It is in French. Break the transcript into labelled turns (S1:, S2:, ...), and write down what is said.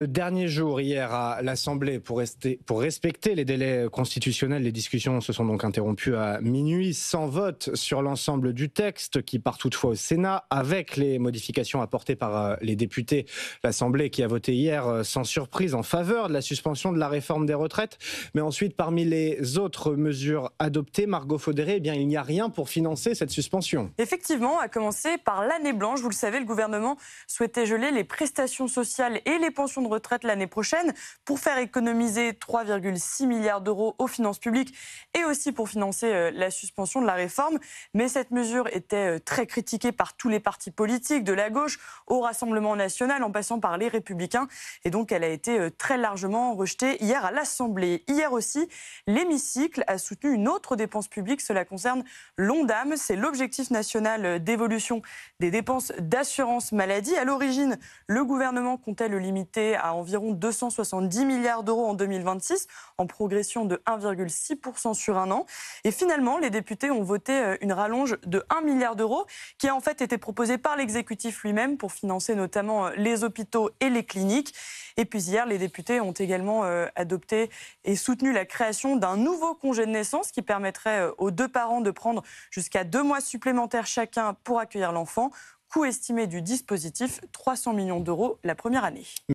S1: Le dernier jour hier à l'Assemblée pour respecter les délais constitutionnels, les discussions se sont donc interrompues à minuit, sans vote sur l'ensemble du texte qui part toutefois au Sénat avec les modifications apportées par les députés. L'Assemblée qui a voté hier sans surprise en faveur de la suspension de la réforme des retraites. Mais ensuite, parmi les autres mesures adoptées, Margot Faudéré, eh bien, il n'y a rien pour financer cette suspension.
S2: Effectivement, à commencer par l'année blanche. Vous le savez, le gouvernement souhaitait geler les prestations sociales et les pensions de retraite l'année prochaine pour faire économiser 3,6 milliards d'euros aux finances publiques et aussi pour financer la suspension de la réforme. Mais cette mesure était très critiquée par tous les partis politiques, de la gauche au Rassemblement national en passant par les Républicains. Et donc, elle a été très largement rejetée hier à l'Assemblée. Hier aussi, l'hémicycle a soutenu une autre dépense publique. Cela concerne l'ONDAM, c'est l'objectif national d'évolution des dépenses d'assurance maladie. À l'origine, le gouvernement comptait le limiter à environ 270 milliards d'euros en 2026, en progression de 1,6% sur un an. Et finalement, les députés ont voté une rallonge de 1 milliard d'euros qui a en fait été proposée par l'exécutif lui-même pour financer notamment les hôpitaux et les cliniques. Et puis hier, les députés ont également adopté et soutenu la création d'un nouveau congé de naissance qui permettrait aux deux parents de prendre jusqu'à 2 mois supplémentaires chacun pour accueillir l'enfant. Coût estimé du dispositif, 300 millions d'euros la première année.